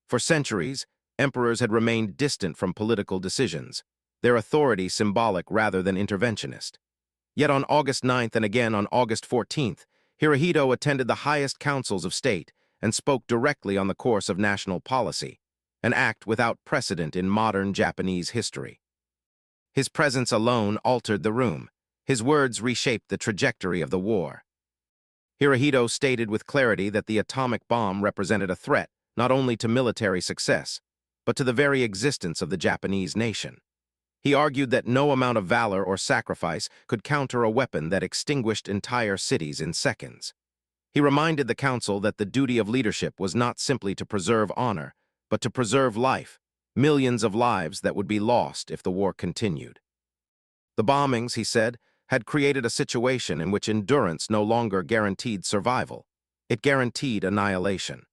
Speaker 1: For centuries, emperors had remained distant from political decisions, their authority symbolic rather than interventionist. Yet on August 9th and again on August 14th, Hirohito attended the highest councils of state and spoke directly on the course of national policy, an act without precedent in modern Japanese history. His presence alone altered the room. His words reshaped the trajectory of the war. Hirohito stated with clarity that the atomic bomb represented a threat not only to military success, but to the very existence of the Japanese nation. He argued that no amount of valor or sacrifice could counter a weapon that extinguished entire cities in seconds. He reminded the council that the duty of leadership was not simply to preserve honor, but to preserve life, millions of lives that would be lost if the war continued. The bombings, he said, had created a situation in which endurance no longer guaranteed survival. It guaranteed annihilation.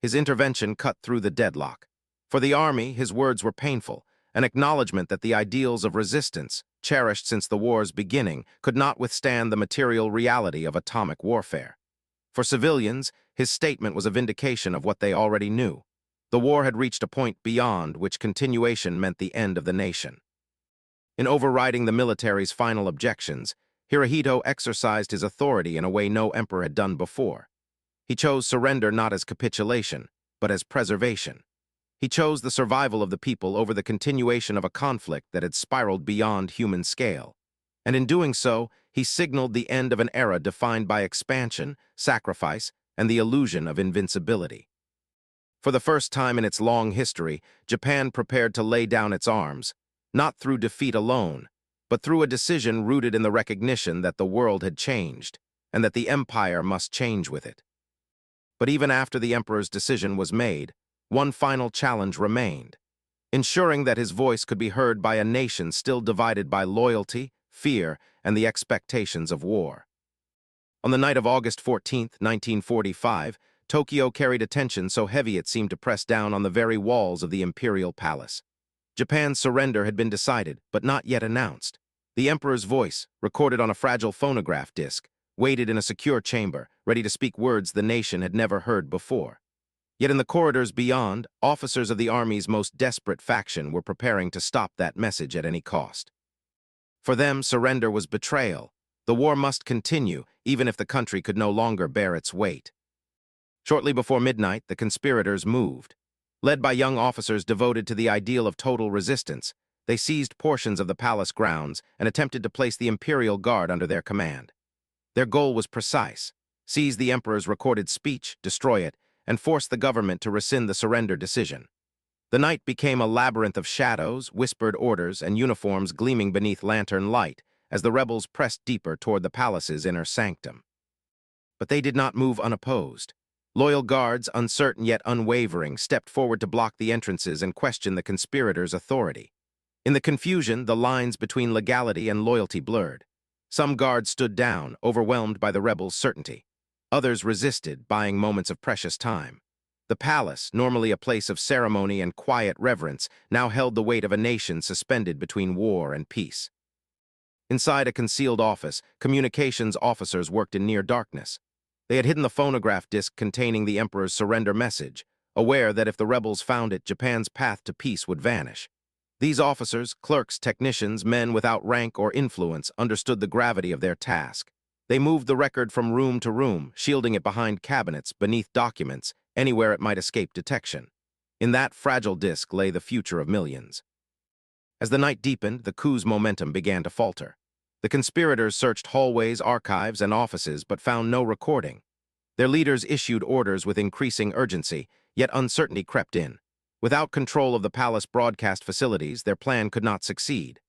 Speaker 1: His intervention cut through the deadlock. For the army, his words were painful, an acknowledgement that the ideals of resistance, cherished since the war's beginning, could not withstand the material reality of atomic warfare. For civilians, his statement was a vindication of what they already knew. The war had reached a point beyond which continuation meant the end of the nation. In overriding the military's final objections, Hirohito exercised his authority in a way no emperor had done before. He chose surrender not as capitulation, but as preservation. He chose the survival of the people over the continuation of a conflict that had spiraled beyond human scale. And in doing so, he signaled the end of an era defined by expansion, sacrifice, and the illusion of invincibility. For the first time in its long history, Japan prepared to lay down its arms, not through defeat alone, but through a decision rooted in the recognition that the world had changed, and that the empire must change with it. But even after the emperor's decision was made, one final challenge remained, ensuring that his voice could be heard by a nation still divided by loyalty, fear, and the expectations of war. On the night of August 14, 1945, Tokyo carried a tension so heavy it seemed to press down on the very walls of the imperial palace. Japan's surrender had been decided, but not yet announced. The emperor's voice, recorded on a fragile phonograph disc, waited in a secure chamber, ready to speak words the nation had never heard before. Yet in the corridors beyond, officers of the army's most desperate faction were preparing to stop that message at any cost. For them, surrender was betrayal. The war must continue, even if the country could no longer bear its weight. Shortly before midnight, the conspirators moved. Led by young officers devoted to the ideal of total resistance, they seized portions of the palace grounds and attempted to place the Imperial Guard under their command. Their goal was precise: seize the emperor's recorded speech, destroy it, and force the government to rescind the surrender decision. The night became a labyrinth of shadows, whispered orders, and uniforms gleaming beneath lantern light as the rebels pressed deeper toward the palace's inner sanctum. But they did not move unopposed. Loyal guards, uncertain yet unwavering, stepped forward to block the entrances and question the conspirators' authority. In the confusion, the lines between legality and loyalty blurred. Some guards stood down, overwhelmed by the rebels' certainty. Others resisted, buying moments of precious time. The palace, normally a place of ceremony and quiet reverence, now held the weight of a nation suspended between war and peace. Inside a concealed office, communications officers worked in near darkness. They had hidden the phonograph disc containing the emperor's surrender message, aware that if the rebels found it, Japan's path to peace would vanish. These officers, clerks, technicians, men without rank or influence, understood the gravity of their task. They moved the record from room to room, shielding it behind cabinets, beneath documents, anywhere it might escape detection. In that fragile disc lay the future of millions. As the night deepened, the coup's momentum began to falter. The conspirators searched hallways, archives, and offices, but found no recording. Their leaders issued orders with increasing urgency, yet uncertainty crept in. Without control of the palace broadcast facilities, their plan could not succeed.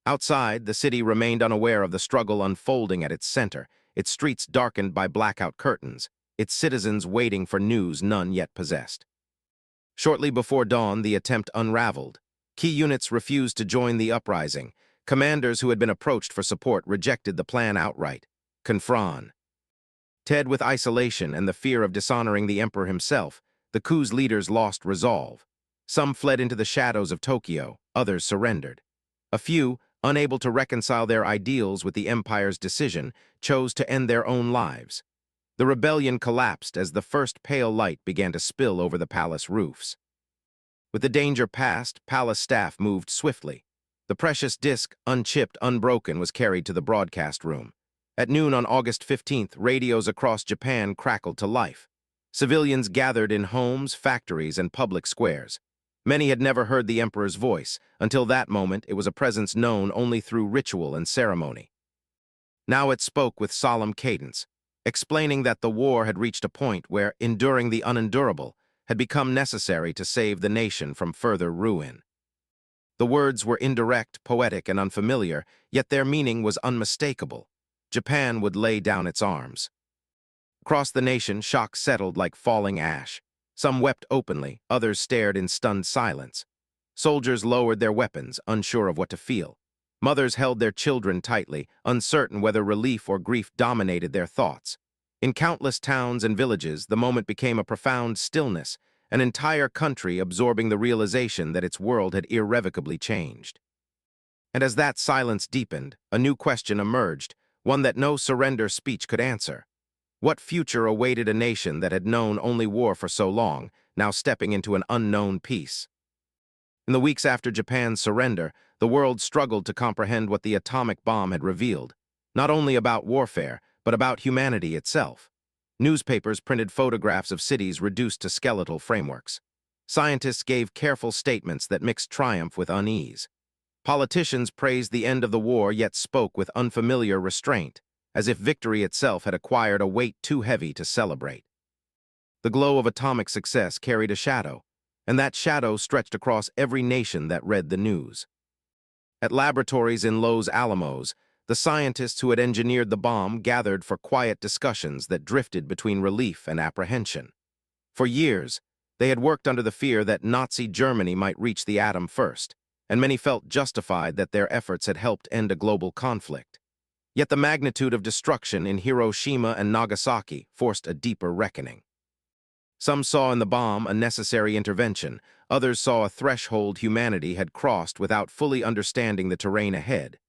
Speaker 1: Outside, the city remained unaware of the struggle unfolding at its center, its streets darkened by blackout curtains, its citizens waiting for news none yet possessed. Shortly before dawn, the attempt unraveled. Key units refused to join the uprising. Commanders who had been approached for support rejected the plan outright. Confront. Ted with isolation and the fear of dishonoring the emperor himself, The coup's leaders lost resolve. Some fled into the shadows of Tokyo, others surrendered. A few, unable to reconcile their ideals with the empire's decision, chose to end their own lives. The rebellion collapsed as the first pale light began to spill over the palace roofs. With the danger past, palace staff moved swiftly. The precious disc, unchipped, unbroken, was carried to the broadcast room. At noon on August 15th, radios across Japan crackled to life. Civilians gathered in homes, factories, and public squares. Many had never heard the emperor's voice. Until that moment, it was a presence known only through ritual and ceremony. Now it spoke with solemn cadence, explaining that the war had reached a point where enduring the unendurable had become necessary to save the nation from further ruin. The words were indirect, poetic, and unfamiliar, yet their meaning was unmistakable. Japan would lay down its arms. Across the nation, shock settled like falling ash. Some wept openly, others stared in stunned silence. Soldiers lowered their weapons, unsure of what to feel. Mothers held their children tightly, uncertain whether relief or grief dominated their thoughts. In countless towns and villages, the moment became a profound stillness, an entire country absorbing the realization that its world had irrevocably changed. And as that silence deepened, a new question emerged, one that no surrender speech could answer. What future awaited a nation that had known only war for so long, now stepping into an unknown peace? In the weeks after Japan's surrender, the world struggled to comprehend what the atomic bomb had revealed, not only about warfare, but about humanity itself. Newspapers printed photographs of cities reduced to skeletal frameworks. Scientists gave careful statements that mixed triumph with unease. Politicians praised the end of the war yet spoke with unfamiliar restraint, as if victory itself had acquired a weight too heavy to celebrate. The glow of atomic success carried a shadow, and that shadow stretched across every nation that read the news. At laboratories in Los Alamos, the scientists who had engineered the bomb gathered for quiet discussions that drifted between relief and apprehension. For years, they had worked under the fear that Nazi Germany might reach the atom first, and many felt justified that their efforts had helped end a global conflict. Yet the magnitude of destruction in Hiroshima and Nagasaki forced a deeper reckoning. Some saw in the bomb a necessary intervention, others saw a threshold humanity had crossed without fully understanding the terrain ahead.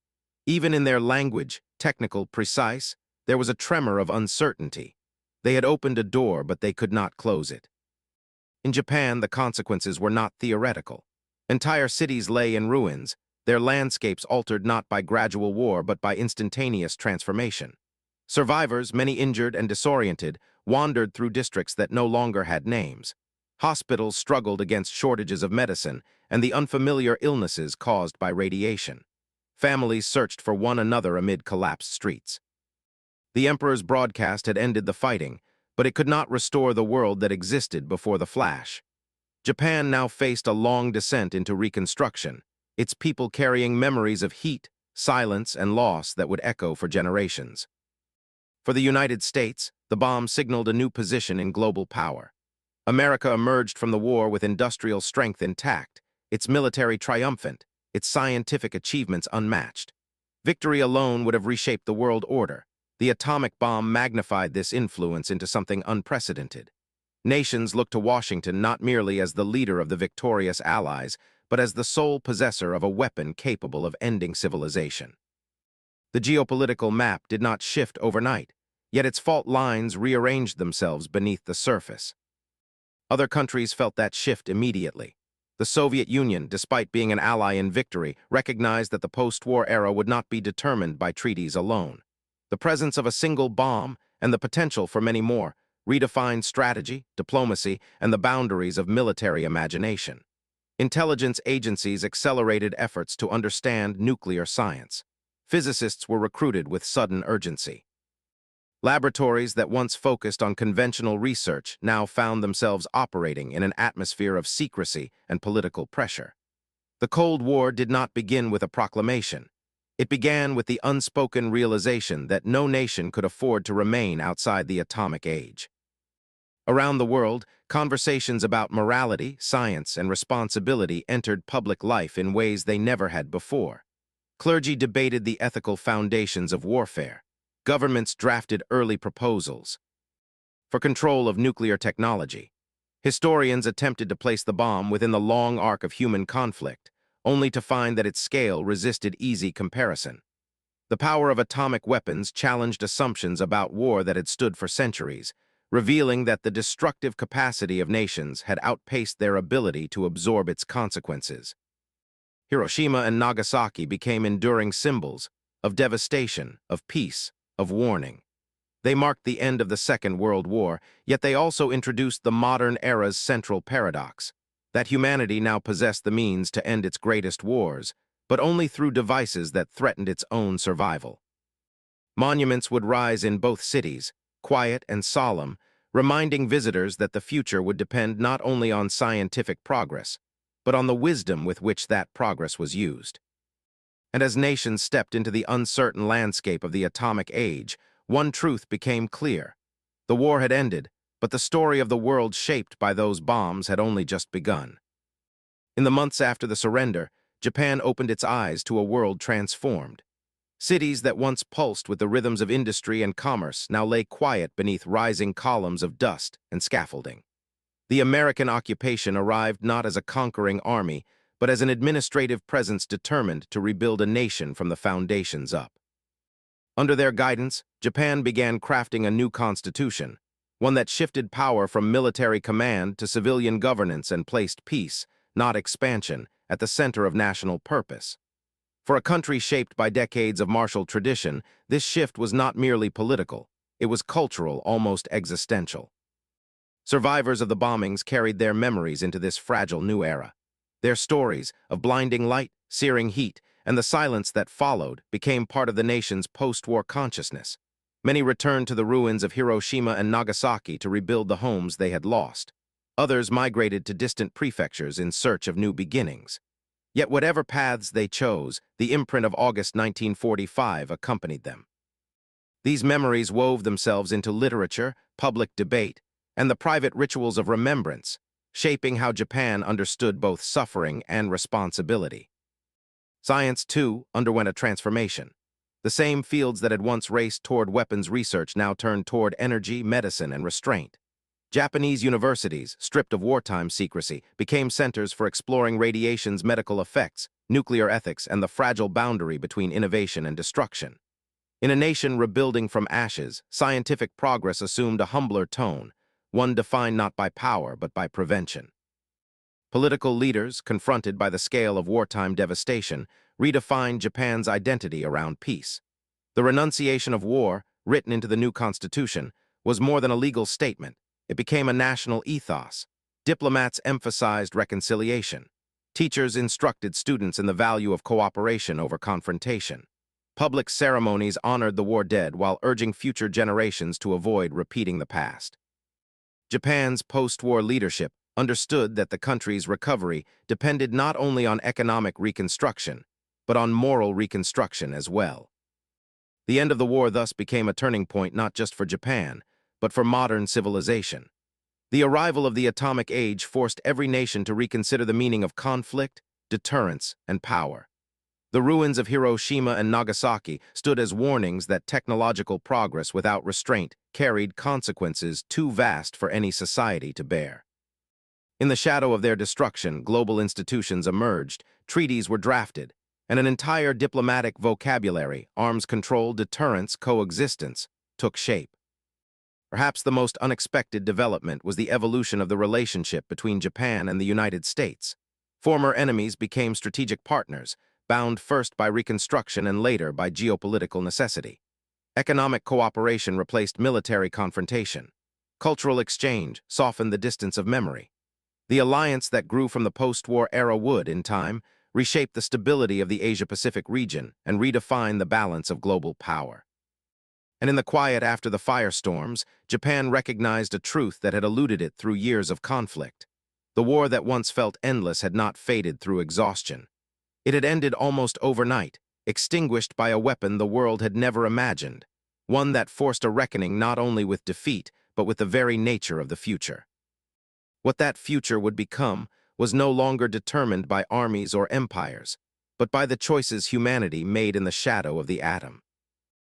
Speaker 1: Even in their language, technical, precise, there was a tremor of uncertainty. They had opened a door, but they could not close it. In Japan, the consequences were not theoretical. Entire cities lay in ruins, their landscapes altered not by gradual war but by instantaneous transformation. Survivors, many injured and disoriented, wandered through districts that no longer had names. Hospitals struggled against shortages of medicine and the unfamiliar illnesses caused by radiation. Families searched for one another amid collapsed streets. The emperor's broadcast had ended the fighting, but it could not restore the world that existed before the flash. Japan now faced a long descent into reconstruction, its people carrying memories of heat, silence, and loss that would echo for generations. For the United States, the bomb signaled a new position in global power. America emerged from the war with industrial strength intact, its military triumphant, its scientific achievements unmatched. Victory alone would have reshaped the world order. The atomic bomb magnified this influence into something unprecedented. Nations looked to Washington not merely as the leader of the victorious Allies, but as the sole possessor of a weapon capable of ending civilization. The geopolitical map did not shift overnight, yet its fault lines rearranged themselves beneath the surface. Other countries felt that shift immediately. The Soviet Union, despite being an ally in victory, recognized that the post-war era would not be determined by treaties alone. The presence of a single bomb, and the potential for many more, redefined strategy, diplomacy, and the boundaries of military imagination. Intelligence agencies accelerated efforts to understand nuclear science. Physicists were recruited with sudden urgency. Laboratories that once focused on conventional research now found themselves operating in an atmosphere of secrecy and political pressure. The Cold War did not begin with a proclamation. It began with the unspoken realization that no nation could afford to remain outside the atomic age. Around the world, conversations about morality, science, and responsibility entered public life in ways they never had before. Clergy debated the ethical foundations of warfare. Governments drafted early proposals for control of nuclear technology. Historians attempted to place the bomb within the long arc of human conflict, only to find that its scale resisted easy comparison. The power of atomic weapons challenged assumptions about war that had stood for centuries, revealing that the destructive capacity of nations had outpaced their ability to absorb its consequences. Hiroshima and Nagasaki became enduring symbols of devastation, of peace, of warning. They marked the end of the Second World War, yet they also introduced the modern era's central paradox, that humanity now possessed the means to end its greatest wars, but only through devices that threatened its own survival. Monuments would rise in both cities, quiet and solemn, reminding visitors that the future would depend not only on scientific progress, but on the wisdom with which that progress was used. And as nations stepped into the uncertain landscape of the atomic age, one truth became clear. The war had ended, but the story of the world shaped by those bombs had only just begun. In the months after the surrender, Japan opened its eyes to a world transformed. Cities that once pulsed with the rhythms of industry and commerce now lay quiet beneath rising columns of dust and scaffolding. The American occupation arrived not as a conquering army, but as an administrative presence determined to rebuild a nation from the foundations up. Under their guidance, Japan began crafting a new constitution, one that shifted power from military command to civilian governance and placed peace, not expansion, at the center of national purpose. For a country shaped by decades of martial tradition, this shift was not merely political, it was cultural, almost existential. Survivors of the bombings carried their memories into this fragile new era. Their stories of blinding light, searing heat, and the silence that followed became part of the nation's post-war consciousness. Many returned to the ruins of Hiroshima and Nagasaki to rebuild the homes they had lost. Others migrated to distant prefectures in search of new beginnings. Yet whatever paths they chose, the imprint of August 1945 accompanied them. These memories wove themselves into literature, public debate, and the private rituals of remembrance, shaping how Japan understood both suffering and responsibility. Science, too, underwent a transformation. The same fields that had once raced toward weapons research now turned toward energy, medicine, and restraint. Japanese universities, stripped of wartime secrecy, became centers for exploring radiation's medical effects, nuclear ethics, and the fragile boundary between innovation and destruction. In a nation rebuilding from ashes, scientific progress assumed a humbler tone, one defined not by power but by prevention. Political leaders, confronted by the scale of wartime devastation, redefined Japan's identity around peace. The renunciation of war, written into the new constitution, was more than a legal statement. It became a national ethos. Diplomats emphasized reconciliation. Teachers instructed students in the value of cooperation over confrontation. Public ceremonies honored the war dead while urging future generations to avoid repeating the past. Japan's post-war leadership understood that the country's recovery depended not only on economic reconstruction, but on moral reconstruction as well. The end of the war thus became a turning point not just for Japan, but for modern civilization. The arrival of the atomic age forced every nation to reconsider the meaning of conflict, deterrence, and power. The ruins of Hiroshima and Nagasaki stood as warnings that technological progress without restraint carried consequences too vast for any society to bear. In the shadow of their destruction, global institutions emerged, treaties were drafted, and an entire diplomatic vocabulary, arms control, deterrence, coexistence, took shape. Perhaps the most unexpected development was the evolution of the relationship between Japan and the United States. Former enemies became strategic partners, bound first by reconstruction and later by geopolitical necessity. Economic cooperation replaced military confrontation. Cultural exchange softened the distance of memory. The alliance that grew from the post-war era would, in time, reshape the stability of the Asia-Pacific region and redefine the balance of global power. And in the quiet after the firestorms, Japan recognized a truth that had eluded it through years of conflict. The war that once felt endless had not faded through exhaustion. It had ended almost overnight, extinguished by a weapon the world had never imagined, one that forced a reckoning not only with defeat, but with the very nature of the future. What that future would become was no longer determined by armies or empires, but by the choices humanity made in the shadow of the atom.